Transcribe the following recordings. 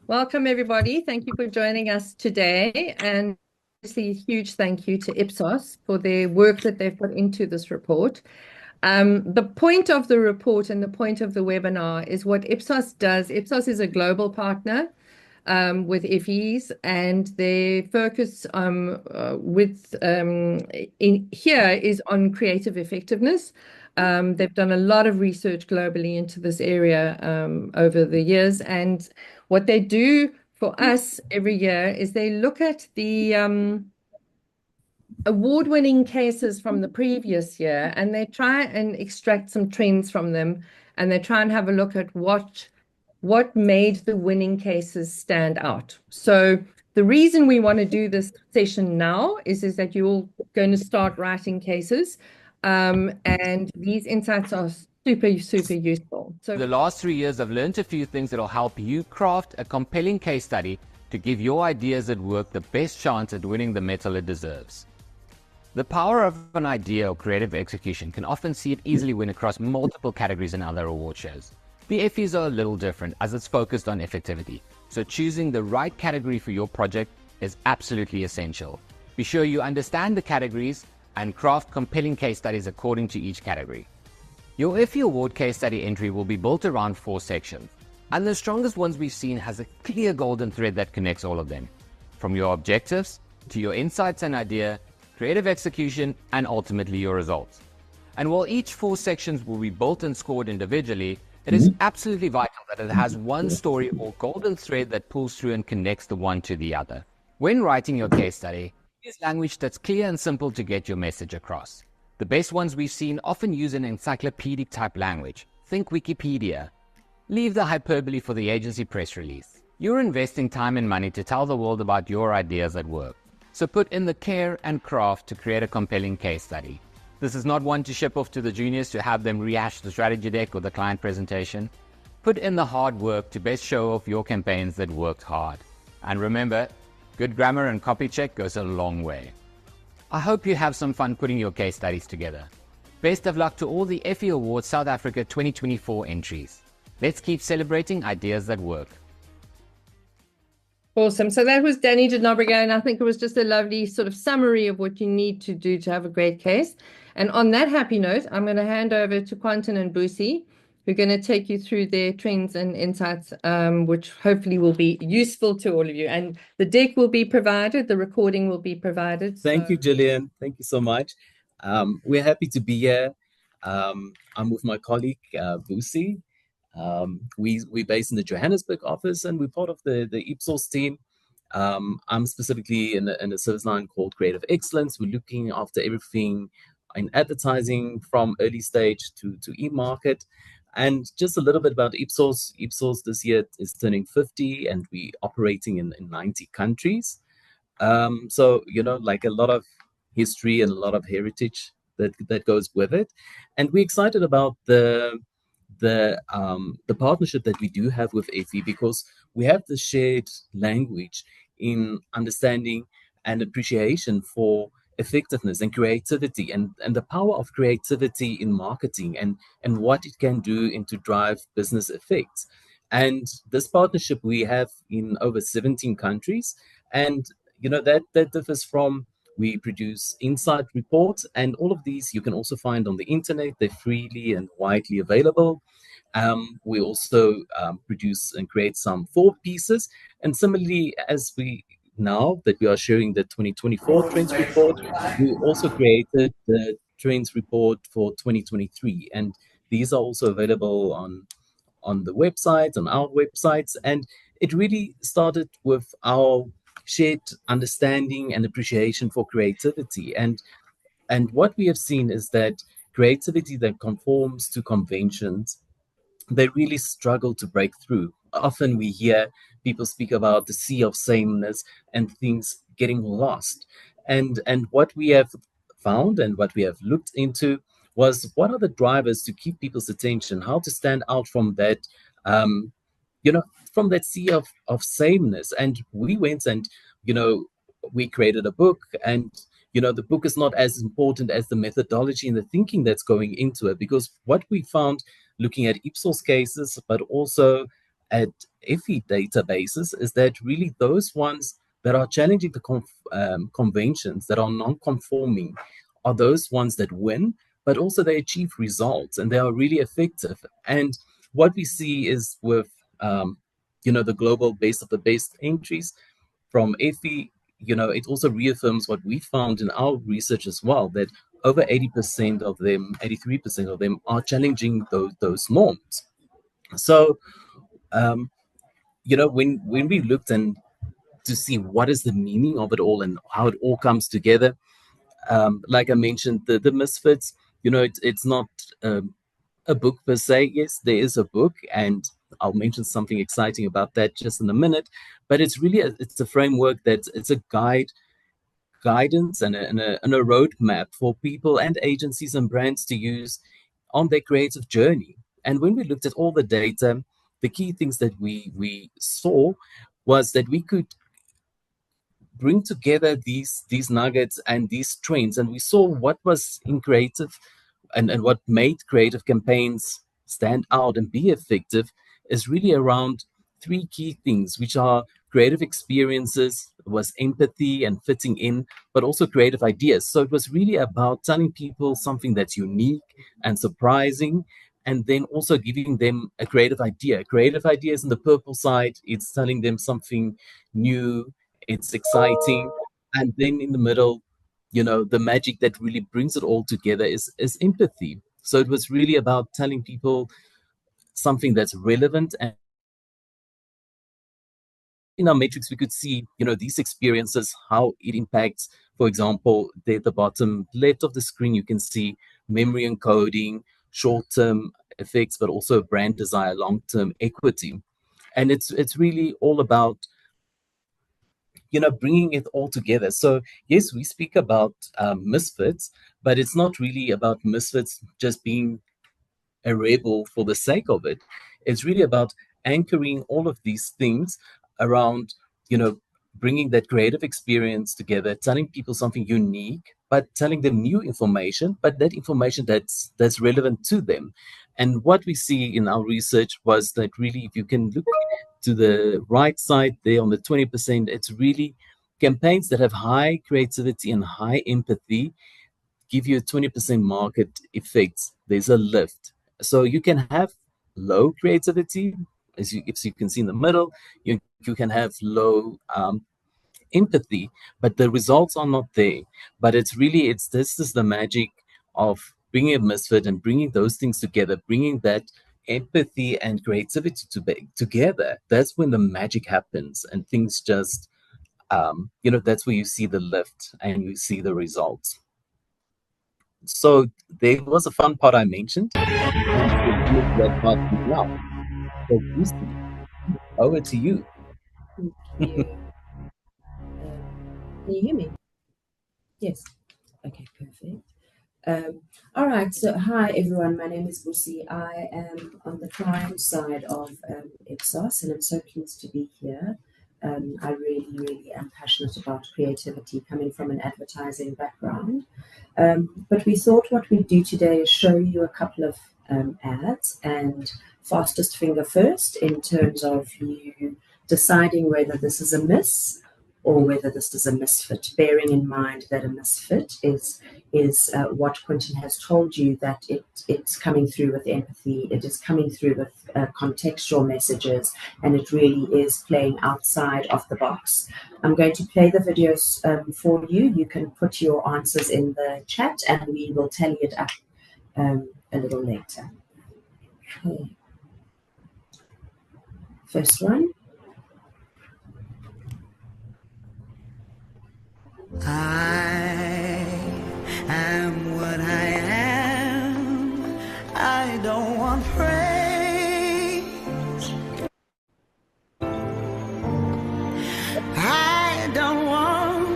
Welcome, everybody. Thank you for joining us today. And obviously, a huge thank you to Ipsos for their work that they've put into this report. The point of the report and the point of the webinar is what Ipsos does. Ipsos is a global partner with Effie's, and their focus in here is on creative effectiveness. They've done a lot of research globally into this area over the years, and what they do for us every year is they look at the award-winning cases from the previous year, and they try and extract some trends from them, and they try and have a look at what made the winning cases stand out. So the reason we want to do this session now is that you're all going to start writing cases, and these insights are super, super useful. So the last 3 years, I've learned a few things that will help you craft a compelling case study to give your ideas at work the best chance at winning the medal it deserves. The power of an idea or creative execution can often see it easily win across multiple categories in other award shows. The Effies are a little different as it's focused on effectivity, so choosing the right category for your project is absolutely essential. Be sure you understand the categories and craft compelling case studies according to each category. Your Effie Award case study entry will be built around 4 sections, and the strongest ones we've seen has a clear golden thread that connects all of them, from your objectives to your insights and idea, creative execution, and ultimately your results. And while each 4 sections will be built and scored individually, it is absolutely vital that it has one story or golden thread that pulls through and connects the one to the other. When writing your case study, use language that's clear and simple to get your message across. The best ones we've seen often use an encyclopedic type language. Think Wikipedia. Leave the hyperbole for the agency press release. You're investing time and money to tell the world about your ideas at work. So put in the care and craft to create a compelling case study. This is not one to ship off to the juniors to have them rehash the strategy deck or the client presentation. Put in the hard work to best show off your campaigns that worked hard. And remember, good grammar and copy check goes a long way. I hope you have some fun putting your case studies together. Best of luck to all the Effie Awards South Africa 2024 entries. Let's keep celebrating ideas that work. Awesome. So that was Danny Janobriga, and I think it was just a lovely sort of summary of what you need to do to have a great case. And on that happy note, I'm going to hand over to Quentin and Busi, who are going to take you through their trends and insights, which hopefully will be useful to all of you. And the deck will be provided, the recording will be provided. Thank you, Gillian. Thank you so much. We're happy to be here. I'm with my colleague, Busi. We're based in the Johannesburg office, and we're part of the Ipsos team. I'm specifically in a service line called Creative Excellence. We're looking after everything in advertising from early stage to e-market. And just a little bit about Ipsos. Ipsos this year is turning 50, and we're operating in 90 countries. So, like a lot of history and a lot of heritage that goes with it. And we're excited about the partnership that we do have with Effie, because we have the shared language in understanding and appreciation for effectiveness and creativity and the power of creativity in marketing and what it can do to drive business effects. And this partnership we have in over 17 countries. And that differs from, we produce insight reports, and all of these you can also find on the internet. They're freely and widely available. We also produce and create some thought pieces. And similarly, as now that we are sharing the 2024 trends report, we also created the trends report for 2023. And these are also available on the website, on our websites. And it really started with our shared understanding and appreciation for creativity. And what we have seen is that creativity that conforms to conventions, they really struggle to break through. Often we hear people speak about the sea of sameness and things getting lost. And what we have found and what we have looked into was, what are the drivers to keep people's attention, how to stand out from that, from that sea of sameness. And we went and, we created a book, and, the book is not as important as the methodology and the thinking that's going into it, because what we found looking at Ipsos cases, but also at Effie databases is that really those ones that are challenging the conventions, that are non-conforming, are those ones that win, but also they achieve results and they are really effective. And what we see is with the global best of the best entries from Effie, it also reaffirms what we found in our research as well, that over 80% of them, 83% of them are challenging those norms. So, when we looked and to see what is the meaning of it all and how it all comes together, like I mentioned, the Misfits, it's not a book per se. Yes, there is a book, and I'll mention something exciting about that just in a minute. But it's really it's a framework it's a guidance and a roadmap for people and agencies and brands to use on their creative journey. And when we looked at all the data, the key things that we saw was that we could bring together these nuggets and these trends, and we saw what was in creative and what made creative campaigns stand out and be effective is really around three key things, which are creative experiences, was empathy and fitting in, but also creative ideas. So it was really about telling people something that's unique and surprising, and then also giving them a creative idea. Creative ideas in the purple side, it's telling them something new, it's exciting. And then in the middle, the magic that really brings it all together is empathy. So it was really about telling people something that's relevant. And in our matrix, we could see, these experiences, how it impacts. For example, there at the bottom left of the screen, you can see memory encoding, short-term effects, but also brand desire, long-term equity. And it's really all about bringing it all together. So yes, we speak about misfits, but it's not really about misfits just being a rebel for the sake of it. It's really about anchoring all of these things around, bringing that creative experience together, telling people something unique, but telling them new information, but that information that's relevant to them. And what we see in our research was that really, if you can look to the right side there on the 20%, it's really campaigns that have high creativity and high empathy give you a 20% market effect. There's a lift. So you can have low creativity, as you can see in the middle, you can have low empathy, but the results are not there. But this is the magic of bringing a misfit and bringing those things together, bringing that empathy and creativity together. That's when the magic happens and things just, that's where you see the lift and you see the results. So there was a fun part I mentioned. That part now. So Lucy, over to you. Thank you. Can you hear me? Yes. Okay, perfect. All right, so hi everyone, my name is Busi. I am on the client side of Ipsos, and I'm so pleased to be here. I really am passionate about creativity, coming from an advertising background. But we thought what we'd do today is show you a couple of ads, and fastest finger first in terms of you deciding whether this is a miss or whether this is a misfit, bearing in mind that a misfit is what Quentin has told you, that it's coming through with empathy, it is coming through with contextual messages, and it really is playing outside of the box. I'm going to play the videos for you. You can put your answers in the chat and we will tally it up a little later. Okay. First one. I am what I am. I don't want praise. I don't want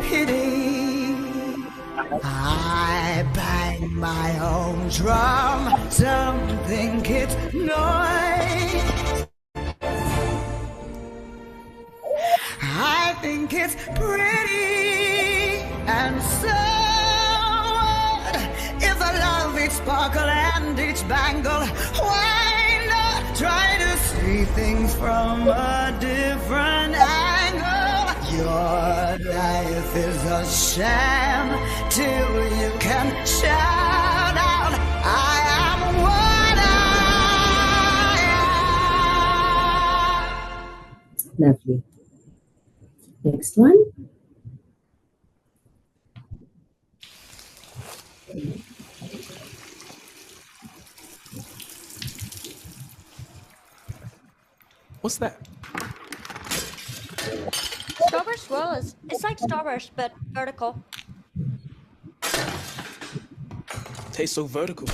pity. I bang my own drum. Some think it's noise. I think it's pretty, and so what if I love each sparkle and each bangle? Why not see things from a different angle. Your life is a sham till you can shout out, I am what I am. Lovely. Next one. What's that? Starburst swirlers. It's like Starburst, but vertical. Tastes so vertical.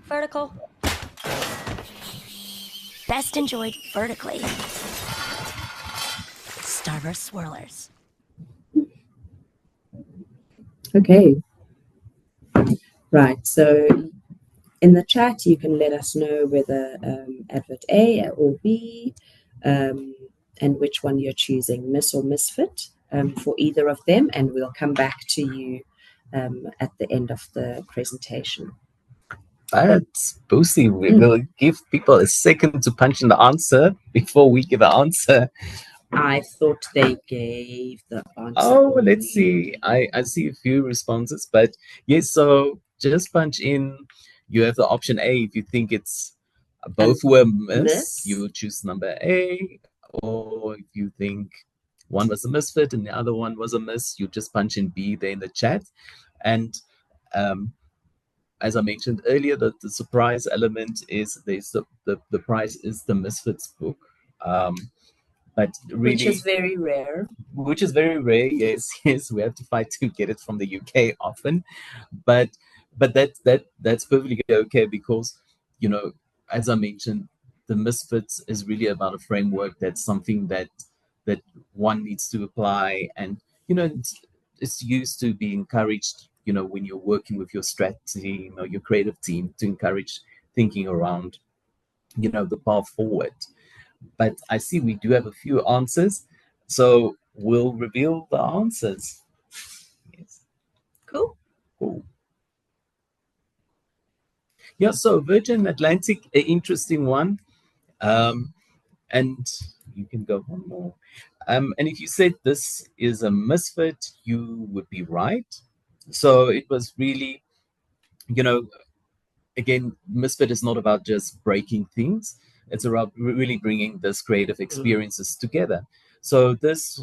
Vertical. Best enjoyed vertically. Starburst swirlers. Okay. Right. So in the chat, you can let us know whether advert A or B, and which one you're choosing, Miss or Misfit, for either of them, and we'll come back to you at the end of the presentation. But Boosie, we will give people a second to punch in the answer before we give the answer. I thought they gave the answer. Oh, let's see. I see a few responses, but yes, so just punch in. You have the option A if you think it's both were miss, you choose number A, or if you think one was a misfit and the other one was a miss, you just punch in B there in the chat. And as I mentioned earlier, the surprise element is there's the prize is the Misfits book. But really, which is very rare. Yes, yes, we have to fight to get it from the UK often, but that's perfectly okay because, you know, as I mentioned, the Misfits is really about a framework. That's something that one needs to apply, and you know, it's used to be encouraged. You know, when you're working with your strat team or your creative team, to encourage thinking around, you know, the path forward. But I see we do have a few answers, so we'll reveal the answers. Yes. Cool. Yeah, so Virgin Atlantic, an interesting one. And you can go one more. And if you said this is a misfit, you would be right. So it was really, you know, again, misfit is not about just breaking things. It's about really bringing this creative experiences together. So this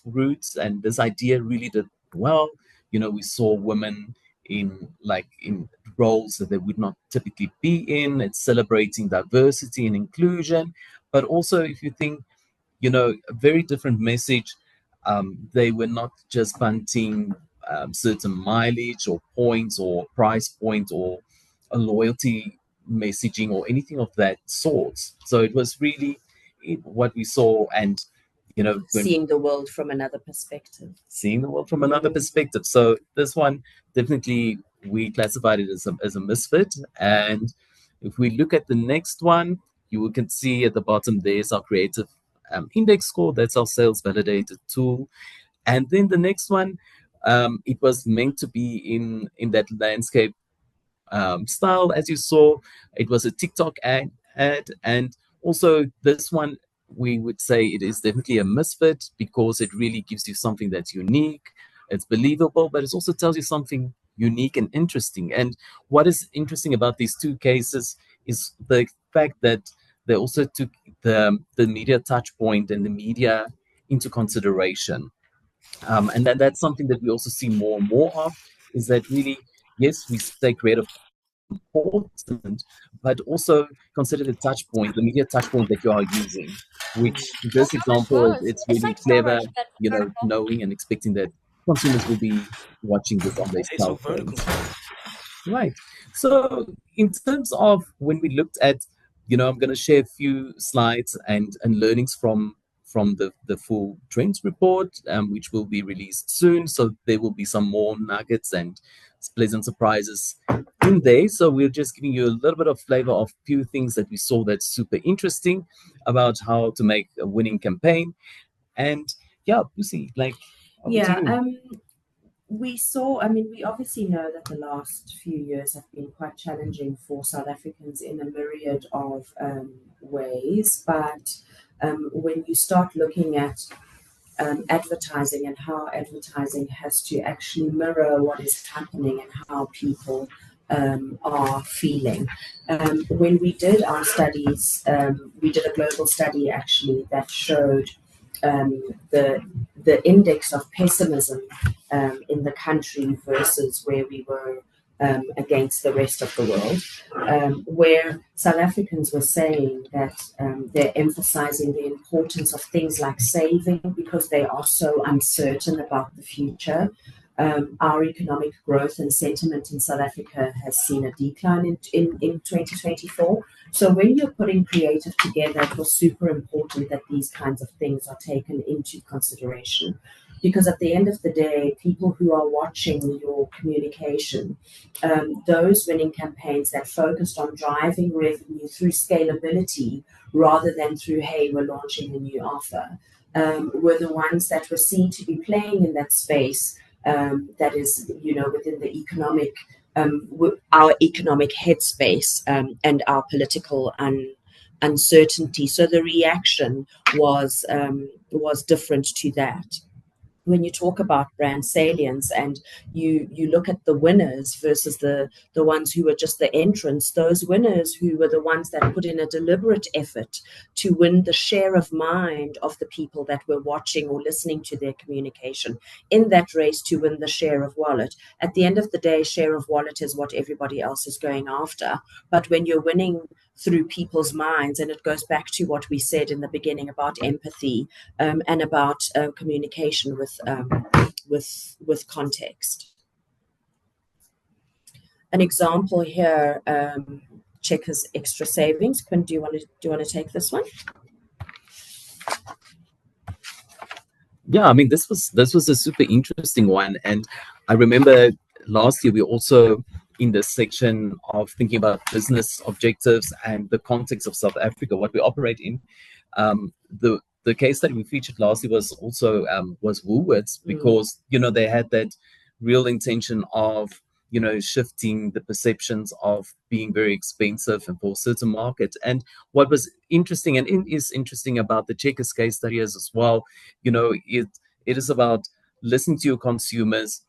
roots and this idea really did well. You know, we saw women in roles that they would not typically be in. It's celebrating diversity and inclusion, but also if you think, you know, a very different message. They were not just punting certain mileage or points or price point or a loyalty messaging or anything of that sort. So it was really what we saw, and you know, seeing the world from another perspective. So this one definitely we classified it as a misfit. And if we look at the next one, you can see at the bottom there's our creative index score. That's our sales validated tool. And then the next one, it was meant to be in that landscape style. As you saw, it was a TikTok ad, and also this one we would say it is definitely a misfit because it really gives you something that's unique, it's believable, but it also tells you something unique and interesting. And what is interesting about these two cases is the fact that they also took the media touch point and the media into consideration. And that's something that we also see more and more of, is that really, yes, we say creative important, but also consider the touch point, the media touch point that you are using, which in this example, it's really like clever, Starburst, but you know, vertical. knowing and expecting that consumers will be watching this on their cell phones. Right. So in terms of when we looked at, you know, I'm going to share a few slides and learnings from the full trends report, which will be released soon. So there will be some more nuggets and pleasant surprises in there. So we're just giving you a little bit of flavor of a few things that we saw that's super interesting about how to make a winning campaign. And yeah, Lucy, like, yeah, we saw, I mean, we obviously know that the last few years have been quite challenging for South Africans in a myriad of ways. But when you start looking at advertising and how advertising has to actually mirror what is happening and how people are feeling. When we did our studies, we did a global study actually that showed um, the index of pessimism in the country versus where we were against the rest of the world, where South Africans were saying that they're emphasizing the importance of things like saving because they are so uncertain about the future. Our economic growth and sentiment in South Africa has seen a decline in 2024. So when you're putting creative together, it was super important that these kinds of things are taken into consideration. Because at the end of the day, people who are watching your communication, those winning campaigns that focused on driving revenue through scalability rather than through, hey, we're launching a new offer, were the ones that were seen to be playing in that space that is, within the economic, our economic headspace and our political uncertainty. So the reaction was different to that. When you talk about brand salience and you look at the winners versus the ones who were just the entrants, those winners who were the ones that put in a deliberate effort to win the share of mind of the people that were watching or listening to their communication in that race to win the share of wallet. At the end of the day, share of wallet is what everybody else is going after. But when you're winning through people's minds, and it goes back to what we said in the beginning about empathy and about communication with context. An example here, Checkers Extra Savings. Quinn, do you want to take this one? Yeah, I mean, this was a super interesting one, and I remember last year we also in this section of thinking about business objectives and the context of South Africa, what we operate in. The case that we featured last year was also was Woolworths, because they had that real intention of shifting the perceptions of being very expensive and for certain markets. And what was interesting, and it is interesting about the Checkers case study as well, it is about listening to your consumers.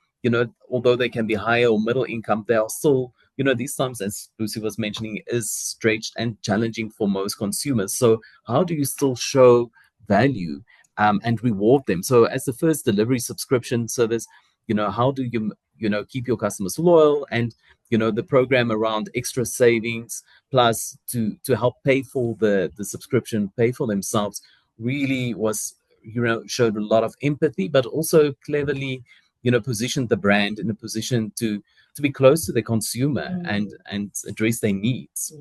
Although they can be higher or middle income, they are still, these times, as Lucy was mentioning, is stretched and challenging for most consumers. So how do you still show value and reward them? So as the first delivery subscription service, how do you keep your customers loyal? And the program around extra savings plus to help pay for the subscription, pay for themselves, really was showed a lot of empathy, but also cleverly positioned the brand in a position to be close to the consumer and address their needs.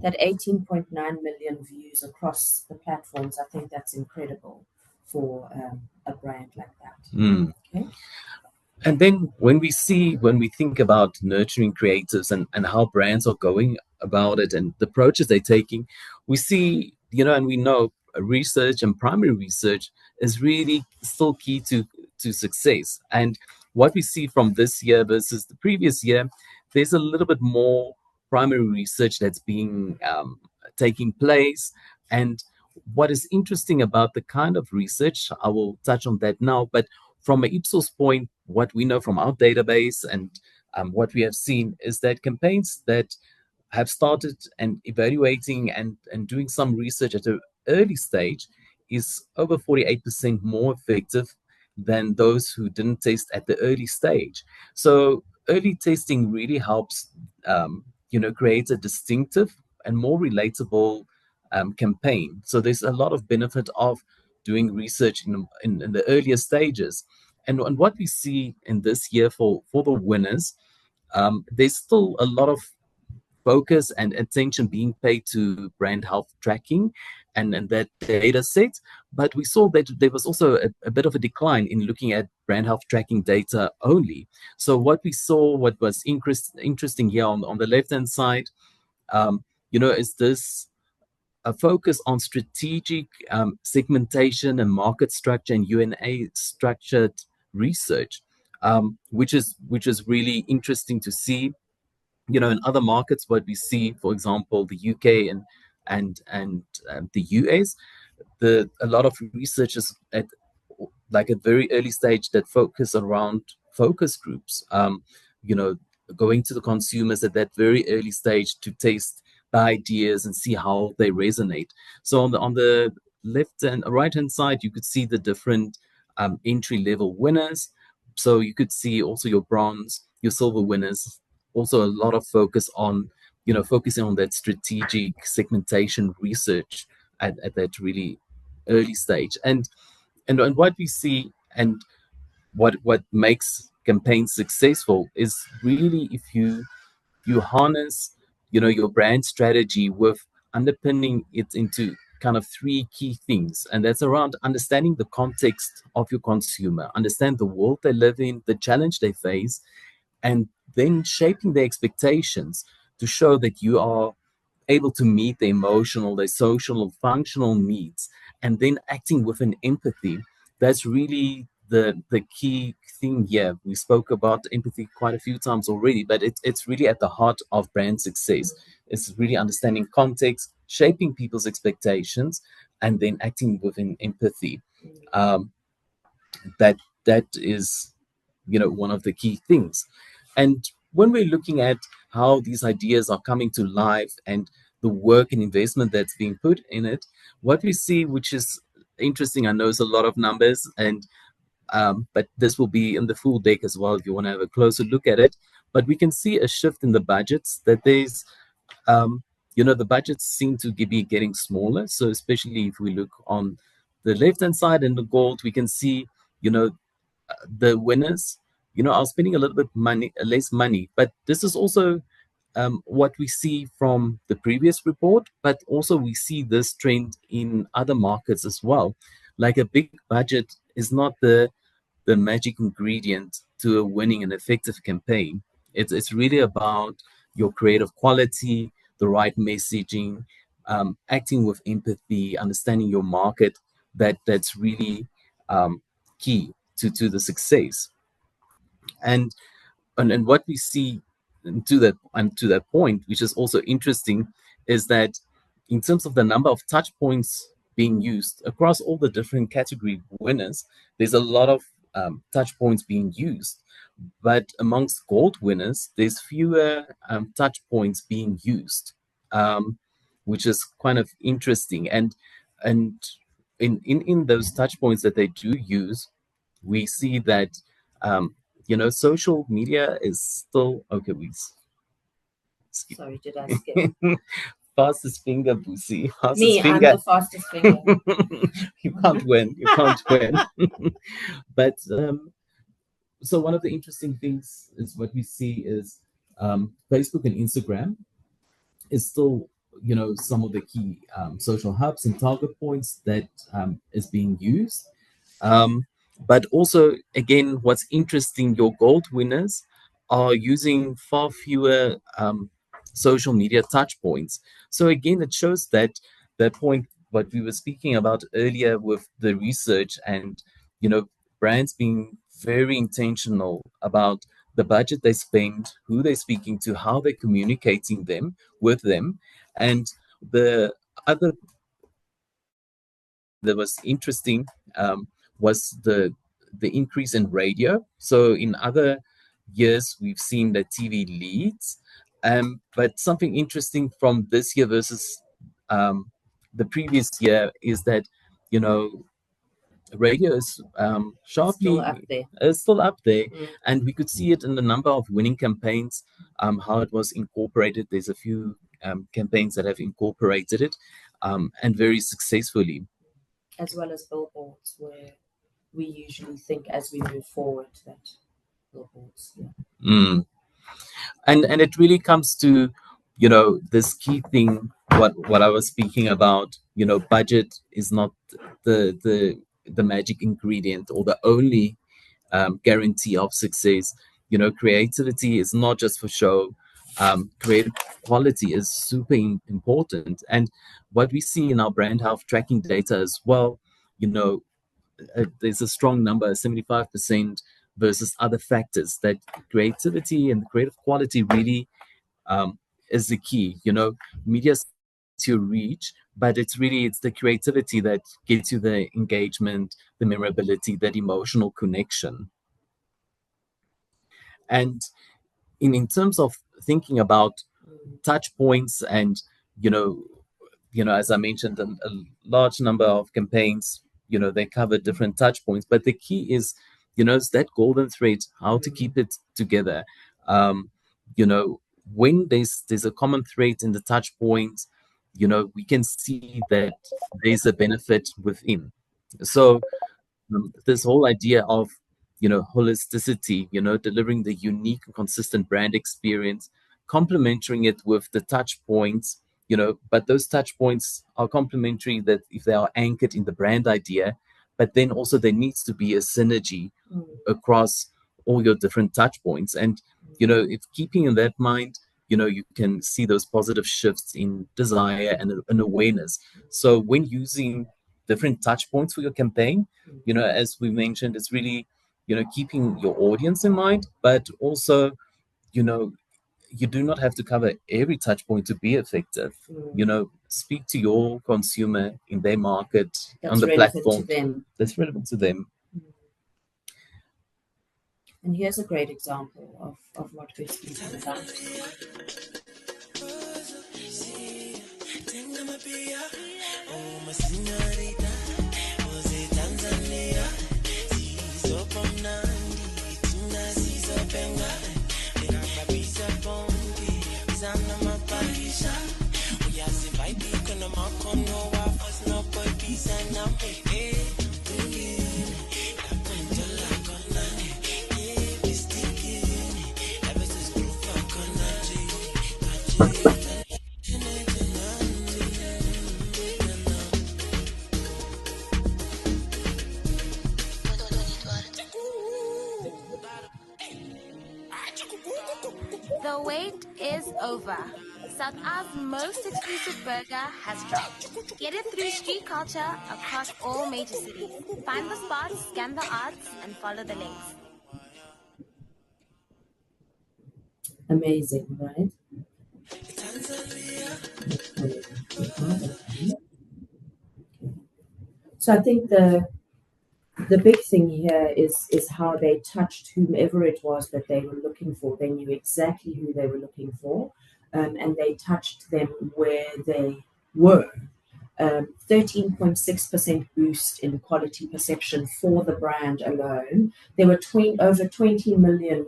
That 18.9 million views across the platforms, I think that's incredible for a brand like that. Okay. And then when we think about nurturing creatives and how brands are going about it and the approaches they're taking, we see, and we know research and primary research is really still key to success. And what we see from this year versus the previous year, there's a little bit more primary research that's being taking place. And what is interesting about the kind of research, I will touch on that now, but from an Ipsos point, what we know from our database and what we have seen is that campaigns that have started and evaluating and doing some research at an early stage is over 48% more effective than those who didn't test at the early stage. So early testing really helps, create a distinctive and more relatable campaign. So there's a lot of benefit of doing research in the earlier stages. And what we see in this year for the winners, there's still a lot of focus and attention being paid to brand health tracking and that data set. But we saw that there was also a bit of a decline in looking at brand health tracking data only. So what we saw, what was interesting here on the left-hand side, is this a focus on strategic segmentation and market structure and UNA structured research. which is really interesting to see. You know, in other markets, what we see, for example, the UK and the US, a lot of researchers at like a very early stage that focus around focus groups. You know, going to the consumers at that very early stage to taste the ideas and see how they resonate. So on the left and right hand side, you could see the different entry level winners. So you could see also your bronze, your silver winners. Also, a lot of focus on, you know, focusing on that strategic segmentation research at that really early stage. And what we see and what makes campaigns successful is really if you harness, you know, your brand strategy with underpinning it into kind of three key things, and that's around understanding the context of your consumer, understand the world they live in, the challenge they face, and then shaping their expectations to show that you are able to meet their emotional, their social, functional needs, and then acting with an empathy. That's really the key thing here. We spoke about empathy quite a few times already, but it's really at the heart of brand success. It's really understanding context, shaping people's expectations, and then acting within empathy. Um, that that is, you know, one of the key things. And when we're looking at how these ideas are coming to life and the work and investment that's being put in it, what we see, which is interesting, I know it's a lot of numbers, and but this will be in the full deck as well if you want to have a closer look at it. But we can see a shift in the budgets, that there's you know, the budgets seem to be getting smaller. So especially if we look on the left hand side in the gold, we can see, you know, the winners, you know, are spending a little bit less money. But this is also what we see from the previous report, but also we see this trend in other markets as well. Like a big budget is not the magic ingredient to a winning and effective campaign. It's really about your creative quality, the right messaging, acting with empathy, understanding your market. That's really key to the success. And and what we see to that point, which is also interesting, is that in terms of the number of touch points being used across all the different category winners, there's a lot of touch points being used. But amongst gold winners, there's fewer touch points being used, which is kind of interesting. And in those touch points that they do use, we see that you know, social media is still okay. Sorry, did I skip? Fastest finger, Boosie. Fastest Me, finger. I'm the fastest finger. You can't win. You can't win. But so one of the interesting things is what we see is Facebook and Instagram is still, you know, some of the key social hubs and target points that is being used. But also, again, what's interesting, your gold winners are using far fewer social media touch points. So again, it shows that point what we were speaking about earlier with the research and, you know, brands being very intentional about the budget they spend, who they're speaking to, how they're communicating them with them. And the other that was interesting was the increase in radio. So in other years, we've seen that TV leads, but something interesting from this year versus the previous year is that, you know, radio is sharply Still up there. is still up there, Mm. and we could see it in the number of winning campaigns, how it was incorporated. There's a few campaigns that have incorporated it, and very successfully. As well as billboards, where we usually think as we move forward that billboards. Yeah. Mm. And it really comes to, you know, this key thing, what I was speaking about. You know, budget is not the magic ingredient or the only guarantee of success. You know, creativity is not just for show. Creative quality is super important. And what we see in our brand health tracking data as well, you know, there's a strong number, 75% versus other factors. That creativity and creative quality really is the key. Media to reach, but it's the creativity that gets you the engagement, the memorability, that emotional connection. And in terms of thinking about touch points, and as I mentioned, a large number of campaigns, they cover different touch points, but the key is is that golden thread, how to keep it together. When there's a common thread in the touch points, we can see that there's a benefit within. So this whole idea of holisticity, delivering the unique and consistent brand experience, complementing it with the touch points, but those touch points are complementary, that if they are anchored in the brand idea, but then also there needs to be a synergy across all your different touch points. And if keeping in that mind, you can see those positive shifts in desire and awareness. So when using different touch points for your campaign, as we mentioned, it's really keeping your audience in mind, but also you do not have to cover every touch point to be effective. Speak to your consumer in their market, on the platform that's relevant to them. And here's a great example of what we're speaking about. The wait is over. South Africa's most exclusive burger has dropped. Get it through street culture across all major cities. Find the spots, scan the arts, and follow the links. Amazing, right? So I think the big thing here is how they touched whomever it was that they were looking for. They knew exactly who they were looking for, and they touched them where they were. 13.6% boost in quality perception for the brand alone. There were over 20 million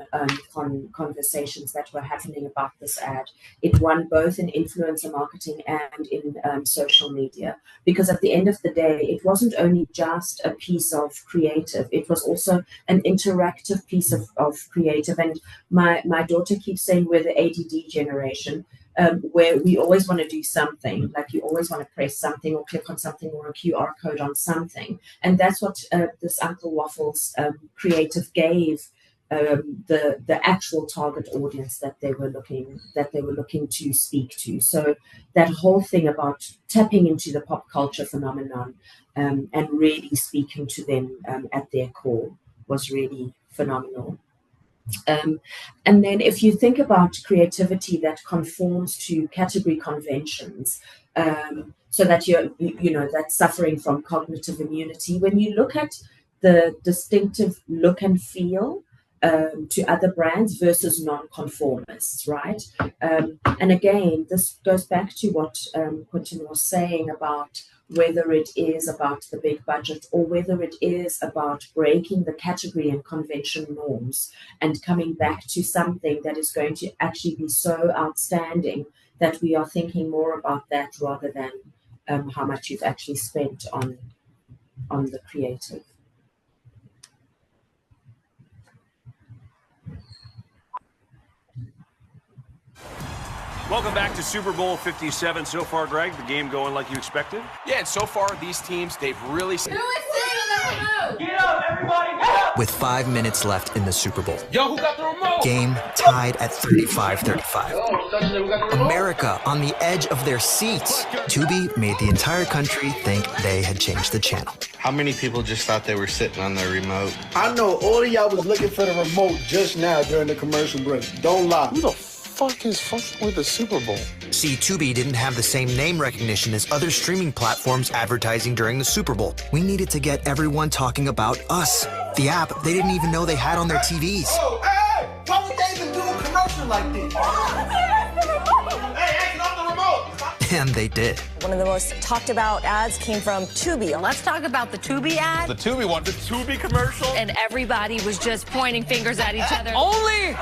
conversations that were happening about this ad. It won both in influencer marketing and in social media, because at the end of the day, it wasn't only just a piece of creative, it was also an interactive piece of creative. And my daughter keeps saying we're the ADD generation. Where we always want to do something, like you always want to press something or click on something or a QR code on something. And that's what this Uncle Waffles creative gave the actual target audience that they were looking to speak to. So that whole thing about tapping into the pop culture phenomenon and really speaking to them at their core was really phenomenal. And then if you think about creativity that conforms to category conventions, so that that's suffering from cognitive immunity, when you look at the distinctive look and feel to other brands versus non-conformists, right? And again, this goes back to what Quentin was saying about whether it is about the big budget or whether it is about breaking the category and convention norms and coming back to something that is going to actually be so outstanding that we are thinking more about that rather than how much you've actually spent on the creative. Welcome back to Super Bowl 57. So far, Greg, the game going like you expected? Yeah, and so far, these teams, they've really... Who is sitting on the remote? Get up, everybody, get up! with 5 minutes left in the Super Bowl. Yo, who got the remote? Game tied at 35-35. America on the edge of their seats. Tubi made the entire country think they had changed the channel. How many people just thought they were sitting on their remote? I know all of y'all was looking for the remote just now during the commercial break. Don't lie. Who the fuck is fucking with the Super Bowl? See, Tubi didn't have the same name recognition as other streaming platforms advertising during the Super Bowl. We needed to get everyone talking about us. The app they didn't even know they had on their TVs. Oh, hey! Why would they even do a commercial like this? Hey, get off the remote! And they did. One of the most talked about ads came from Tubi. Let's talk about the Tubi ad. The Tubi one. The Tubi commercial? And everybody was just pointing fingers at each other. Only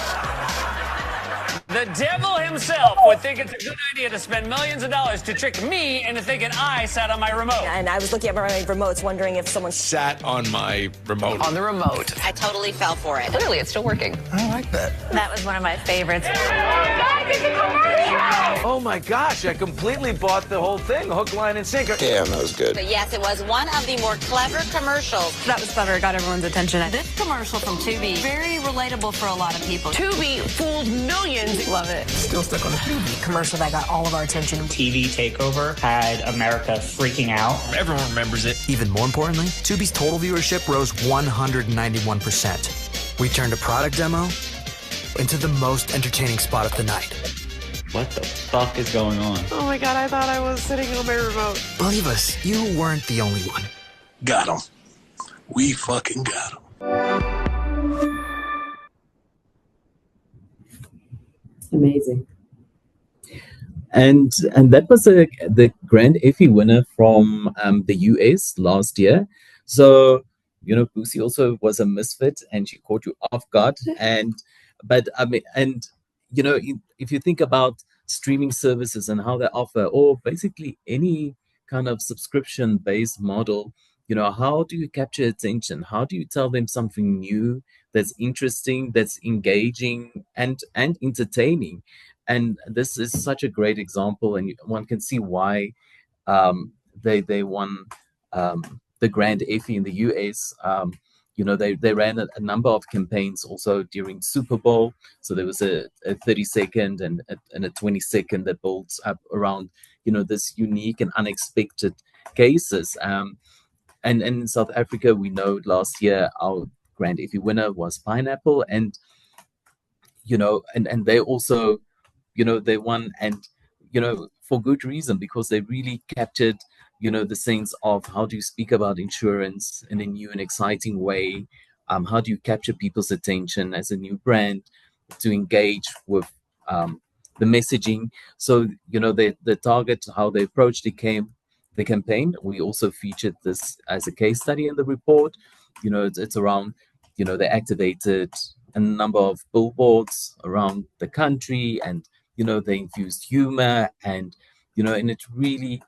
the devil himself would think it's a good idea to spend millions of dollars to trick me into thinking I sat on my remote. And I was looking at my remotes wondering if someone Sat on my remote. On the remote. I totally fell for it. Clearly, it's still working. I like that. That was one of my favorites. Oh my gosh, I completely bought the whole thing, hook, line, and sinker. Damn, that was good. But yes, it was one of the more clever commercials. that was clever. It got everyone's attention. This commercial from Tubi, very relatable for a lot of people. Tubi fooled millions. Love it. Still stuck on the Tubi. Commercial that got all of our attention. TV takeover had America freaking out. Everyone remembers it. Even more importantly, Tubi's total viewership rose 191%. We turned a product demo into the most entertaining spot of the night. What the fuck is going on? Oh my god, I thought I was sitting on my remote. Believe us, you weren't the only one. Got him. We fucking got him. Amazing. And that was the Grand Effie winner from the US last year. So, you know, Boosie also was a misfit and she caught you off guard. But I mean, and you know, if you think about streaming services and how they offer, or basically any kind of subscription-based model, you know, how do you capture attention? How do you tell them something new that's interesting, that's engaging, and entertaining? And this is such a great example, and one can see why they won the Grand Effie in the US. You know, they ran a number of campaigns also during Super Bowl. So there was a 30-second and a 20-second that builds up around, you know, this unique and unexpected cases. And in South Africa, we know last year our Grand Effie winner was Pineapple, and you know, and they also, you know, they won, and you know, for good reason, because they really captured, you know, the sense of how do you speak about insurance in a new and exciting way. How do you capture people's attention as a new brand to engage with the messaging? So, you know, the target, how they approached the campaign. We also featured this as a case study in the report. You know, it's around, you know, they activated a number of billboards around the country, and, you know, they infused humor, and, you know, and it really,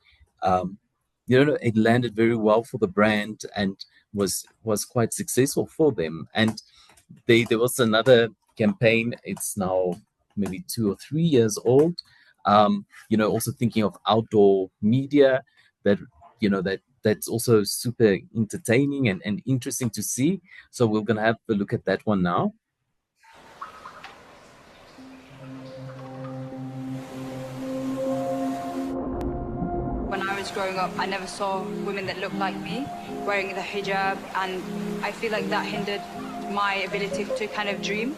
you know, it landed very well for the brand and was quite successful for them. And there was another campaign. It's now maybe 2 or 3 years old. You know, also thinking of outdoor media that, you know, that's also super entertaining and interesting to see. So we're gonna have a look at that one now. When I was growing up, I never saw women that looked like me wearing the hijab, and I feel like that hindered my ability to kind of dream.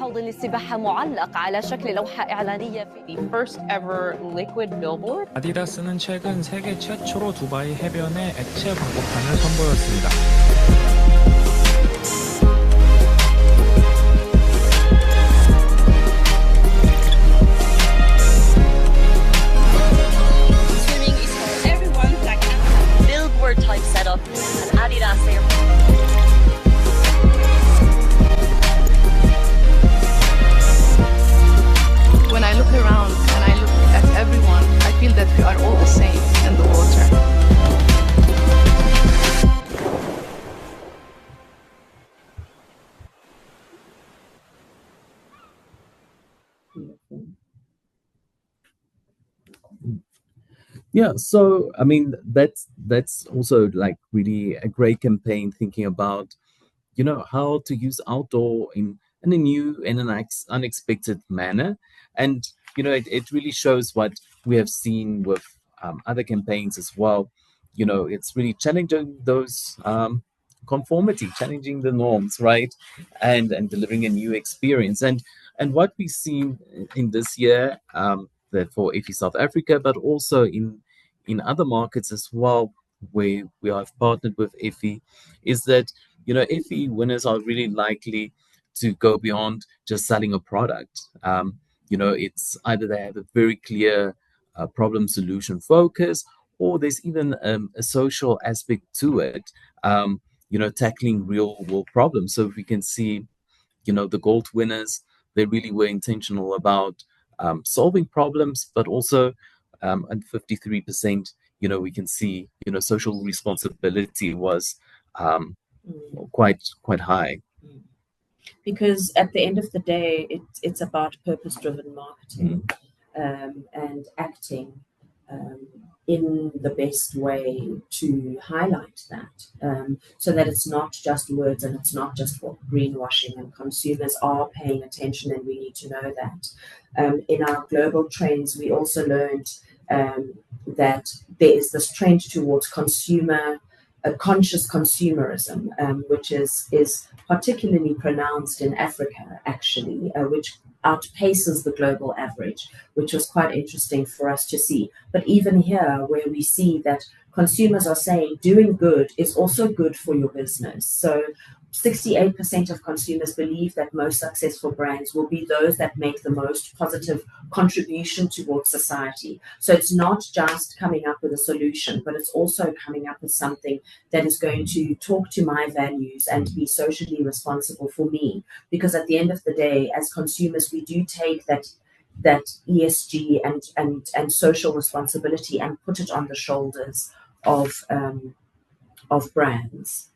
حوض للسباحة معلق على شكل لوحة إعلانية في The first ever liquid billboard. 아디다스는 최근 세계 최초로 두바이 해변에 액체 광고판을 선보였습니다. Swimming is for everyone, like a billboard type setup, and Adidas there. When I look around and I look at everyone, I feel that we are all the same in the water. Yeah, so I mean that's also like really a great campaign, thinking about, you know, how to use outdoor in a new and an unexpected manner. And you know, it really shows what we have seen with other campaigns as well. You know, it's really challenging those conformity, challenging the norms, right? And delivering a new experience. And what we've seen in this year, that for Effie South Africa, but also in other markets as well, where we have partnered with Effie, is that, you know, Effie winners are really likely to go beyond just selling a product. You know, it's either they have a very clear problem solution focus, or there's even a social aspect to it, you know, tackling real world problems. So if we can see, you know, the gold winners, they really were intentional about solving problems, but also at 53%, you know, we can see, you know, social responsibility was quite high. Because at the end of the day, it's about purpose-driven marketing and acting in the best way to highlight that, so that it's not just words and it's not just greenwashing, and consumers are paying attention, and we need to know that. In our global trends, we also learned that there is this trend towards conscious consumerism, which is particularly pronounced in Africa, actually, which outpaces the global average, which was quite interesting for us to see. But even here, where we see that consumers are saying doing good is also good for your business. So 68% of consumers believe that most successful brands will be those that make the most positive contribution towards society. So it's not just coming up with a solution, but it's also coming up with something that is going to talk to my values and be socially responsible for me. Because at the end of the day, as consumers, we do take that ESG and social responsibility and put it on the shoulders of brands.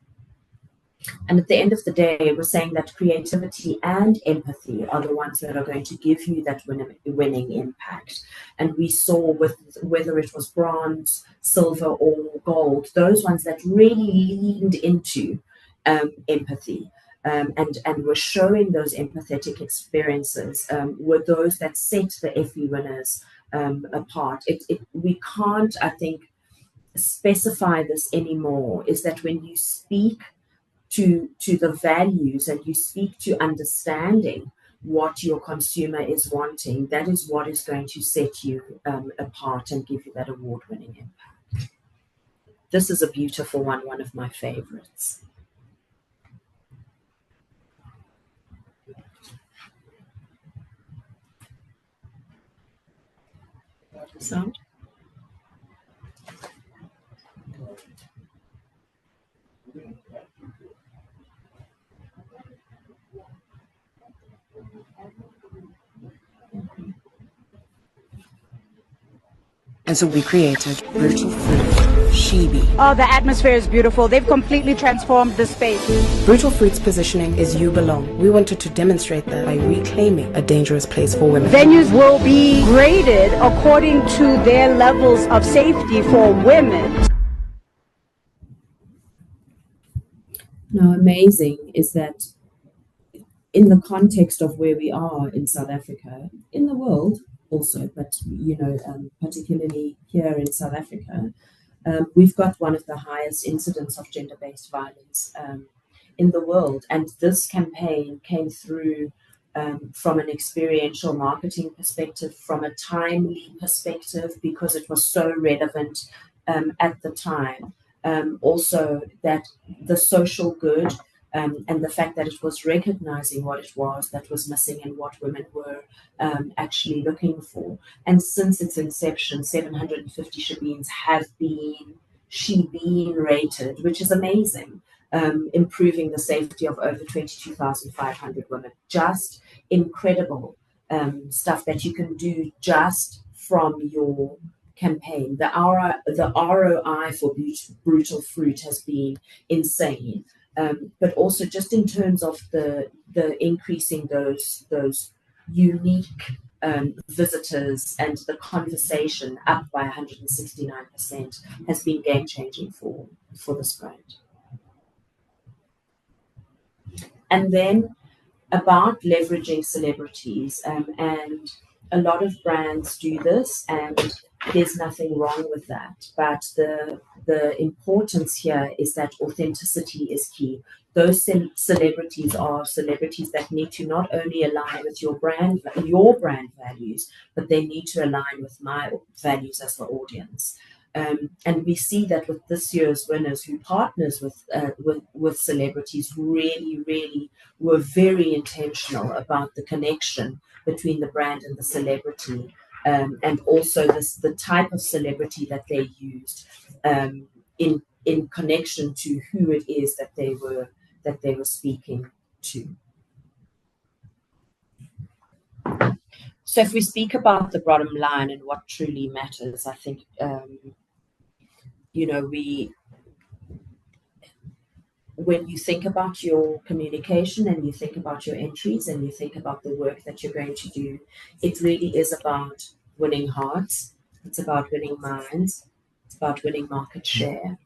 And at the end of the day, we're saying that creativity and empathy are the ones that are going to give you that winning impact. And we saw with whether it was bronze, silver, or gold, those ones that really leaned into empathy and were showing those empathetic experiences were those that set the Effie winners apart. We can't, I think, specify this anymore, is that when you speak to the values and you speak to understanding what your consumer is wanting, that is what is going to set you apart and give you that award-winning impact. This is a beautiful one of my favorites. Sound? And so we created Brutal Fruit, Shibi. Oh, the atmosphere is beautiful. They've completely transformed the space. Brutal Fruit's positioning is You Belong. We wanted to demonstrate that by reclaiming a dangerous place for women. Venues will be graded according to their levels of safety for women. Now, amazing is that in the context of where we are in South Africa, in the world also, but particularly here in South Africa, we've got one of the highest incidents of gender-based violence in the world. And this campaign came through from an experiential marketing perspective, from a timely perspective, because it was so relevant at the time. Also, that the social good and the fact that it was recognizing what it was that was missing and what women were actually looking for. And since its inception, 750 shebeens have been shebeen rated, which is amazing. Improving the safety of over 22,500 women. Just incredible stuff that you can do just from your campaign. The ROI for brutal fruit has been insane, but also just in terms of the increasing those unique visitors and the conversation up by 169% has been game changing for this brand. And then about leveraging celebrities, and a lot of brands do this, and there's nothing wrong with that. But the importance here is that authenticity is key. Those celebrities are celebrities that need to not only align with your brand values, but they need to align with my values as the audience. And we see that with this year's winners, who partners with celebrities, really were very intentional about the connection between the brand and the celebrity, and also the type of celebrity that they used in connection to who it is that they were speaking to. So if we speak about the bottom line and what truly matters, I think when you think about your communication and you think about your entries and you think about the work that you're going to do, it really is about winning hearts. It's about winning minds. It's about winning market share.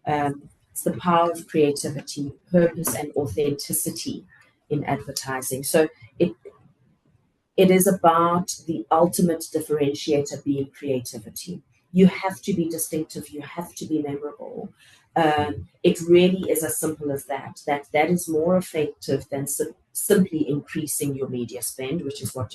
It's the power of creativity, purpose, and authenticity in advertising. So it is about the ultimate differentiator being creativity. You have to be distinctive. You have to be memorable. It really is as simple as that. That is more effective than simply increasing your media spend, which is what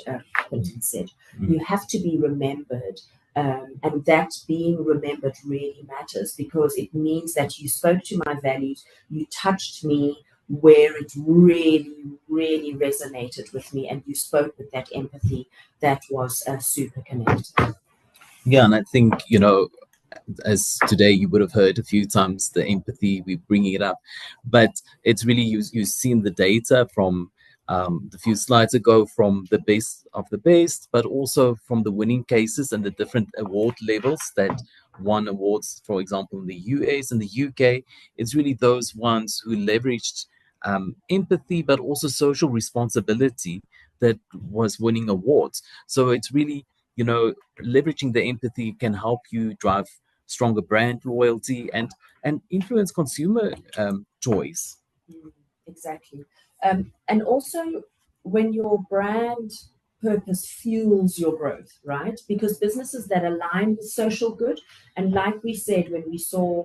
Quentin said. You have to be remembered. And that being remembered really matters, because it means that you spoke to my values, you touched me where it really resonated with me, and you spoke with that empathy that was super connected. Yeah, and I think, as today you would have heard a few times, the empathy, we're bringing it up, but it's really, you've seen the data from the few slides ago, from the best of the best, but also from the winning cases and the different award levels that won awards, for example, in the US and the UK. It's really those ones who leveraged empathy, but also social responsibility, that was winning awards. So it's really, leveraging the empathy can help you drive stronger brand loyalty and influence consumer choice. Exactly. And also when your brand purpose fuels your growth, right? Because businesses that align with social good, and like we said, when we saw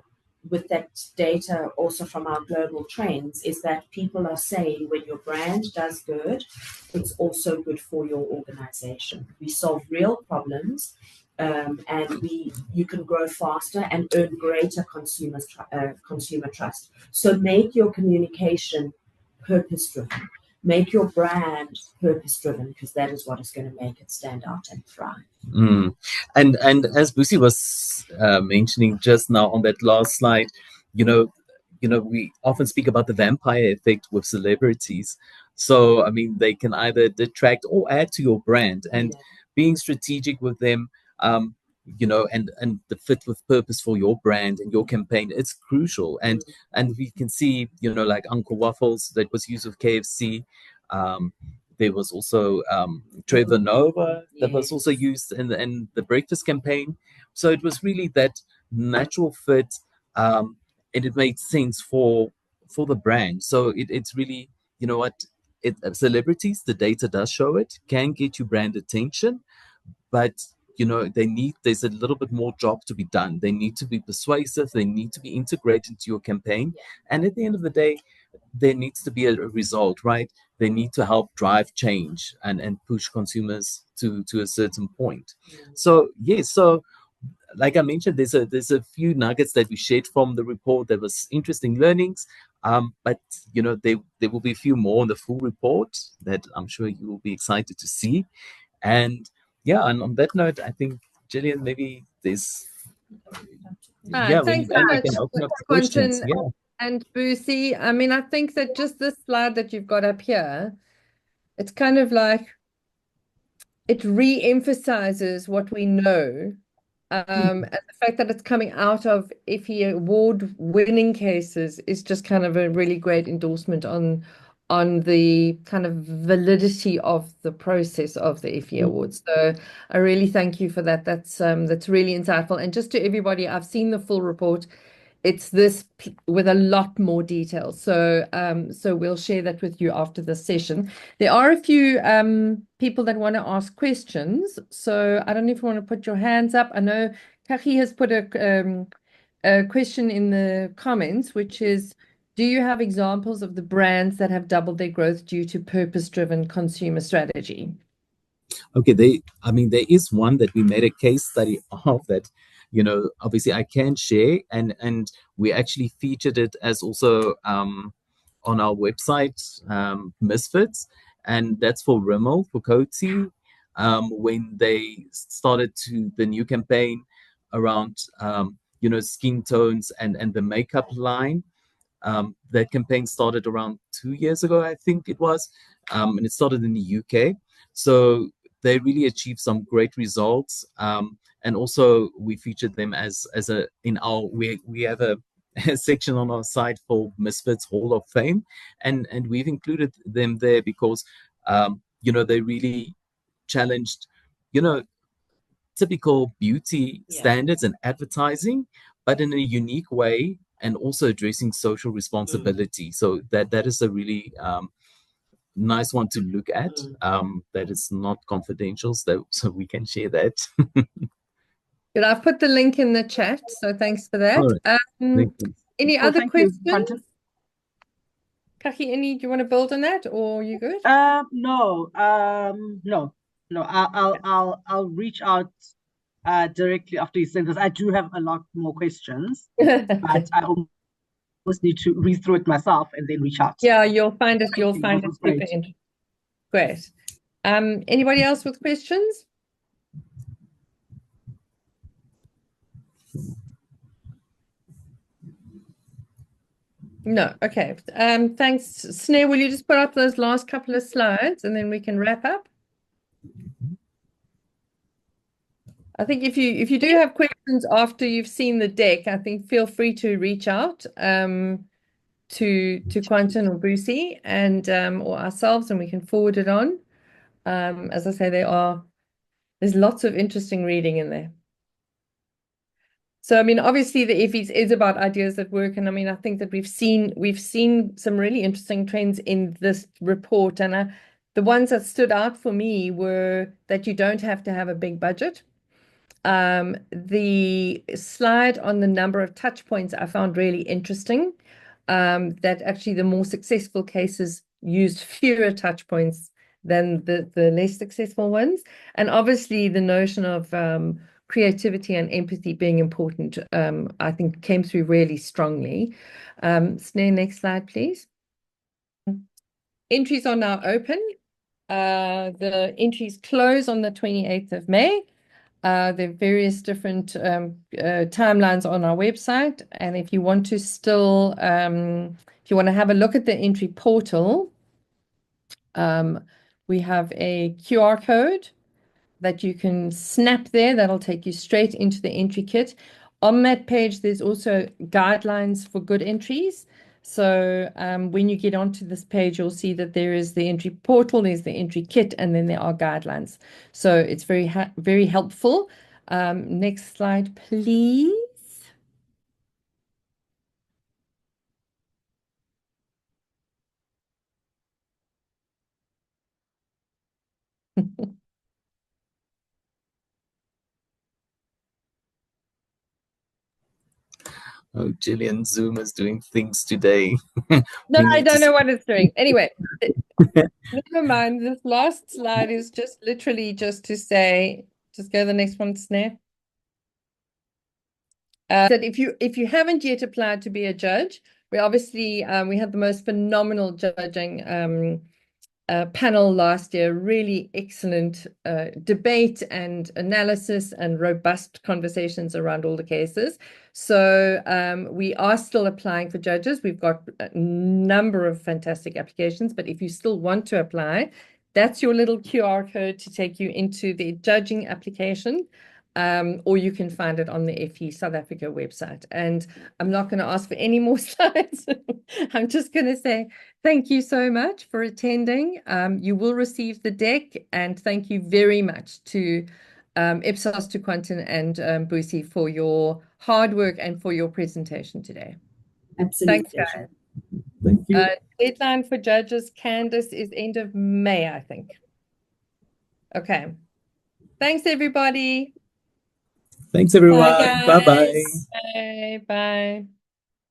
with that data also from our global trends, is that people are saying when your brand does good, it's also good for your organization. We solve real problems, and you can grow faster and earn greater consumer trust. So make your communication purpose-driven. Make your brand purpose-driven, because that is what is going to make it stand out and thrive. And as Busi was mentioning just now on that last slide, we often speak about the vampire effect with celebrities. So I mean, they can either detract or add to your brand, and being strategic with them, and the fit with purpose for your brand and your campaign, it's crucial. And we can see, like Uncle Waffles that was used with KFC. There was also Trevor Noah that was also used in the breakfast campaign. So it was really that natural fit, and it made sense for the brand. So it's really, celebrities, the data does show it, can get you brand attention, but there's a little bit more job to be done. They need to be persuasive. They need to be integrated into your campaign. And at the end of the day, there needs to be a result, right? They need to help drive change and push consumers to a certain point. So yes, so like I mentioned, there's a few nuggets that we shared from the report. There was interesting learnings, but there will be a few more in the full report that I'm sure you will be excited to see. And yeah, and on that note, I think Gillian, maybe there's when Thanks you're so done, we much, can open up to questions. Quentin Yeah. and Boosie. I mean, I think that just this slide that you've got up here, it's kind of like it re-emphasizes what we know. And the fact that it's coming out of Effie award-winning cases is just kind of a really great endorsement on the kind of validity of the process of the Effie Awards. So I really thank you for that. That's really insightful. And just to everybody, I've seen the full report. It's this with a lot more detail. So so we'll share that with you after this session. There are a few people that want to ask questions. So I don't know if you want to put your hands up. I know Kachi has put a question in the comments, which is, do you have examples of the brands that have doubled their growth due to purpose-driven consumer strategy? Okay, there is one that we made a case study of that, obviously I can share, and we actually featured it as also on our website, Misfits, and that's for Rimmel, for Coty, when they started the new campaign around, skin tones and the makeup line. That campaign started around 2 years ago, I think it was, and it started in the UK. So they really achieved some great results. And also we featured them as a in our we have a section on our site for Misfits Hall of Fame, and we've included them there because they really challenged typical beauty standards and advertising, but in a unique way, and also addressing social responsibility. So that is a really nice one to look at. That is not confidential, so we can share that. Good. I've put the link in the chat, so thanks for that. All right. Any Well, other thank you, questions? Quentin. Kachi, do you want to build on that, or are you good? No. I'll reach out directly after you send, because I do have a lot more questions, but I almost need to read through it myself and then reach out. Yeah, you'll find it super Great. interesting. Great. Anybody else with questions? No. Okay. Thanks. Snare, will you just put up those last couple of slides and then we can wrap up? I think if you do have questions after you've seen the deck, I think feel free to reach out to Quentin or Boosie and or ourselves, and we can forward it on. As I say, there's lots of interesting reading in there. So, I mean, obviously the Effies is about ideas that work. And I mean, I think that we've seen some really interesting trends in this report. And the ones that stood out for me were that you don't have to have a big budget. The slide on the number of touch points I found really interesting. That actually the more successful cases used fewer touch points than the less successful ones. And obviously the notion of creativity and empathy being important, I think came through really strongly. Snare, next slide, please. Entries are now open. The entries close on the 28th of May. There are various different timelines on our website. And if you want to still, if you want to have a look at the entry portal, we have a QR code that you can snap there. That'll take you straight into the entry kit. On that page, there's also guidelines for good entries. So when you get onto this page, you'll see that there is the entry portal, there's the entry kit, and then there are guidelines. So it's very helpful. Next slide, please. Oh, Gillian, Zoom is doing things today. No, I don't know what it's doing. Anyway, never mind. This last slide is just literally just to say, just go to the next one, Snare. That if you haven't yet applied to be a judge, we obviously we had the most phenomenal judging panel last year, really excellent debate and analysis and robust conversations around all the cases. So we are still applying for judges. We've got a number of fantastic applications, but if you still want to apply, that's your little QR code to take you into the judging application. Or you can find it on the Effie South Africa website. And I'm not going to ask for any more slides. I'm just going to say thank you so much for attending. You will receive the deck, and thank you very much to Ipsos, to Quentin and Busi for your hard work and for your presentation today. Absolutely. Thanks, guys. Thank you. Deadline for judges, Candace, is end of May, I think. Okay. Thanks, everybody. Thanks, everyone. Bye, guys. Bye-bye. Bye. Bye.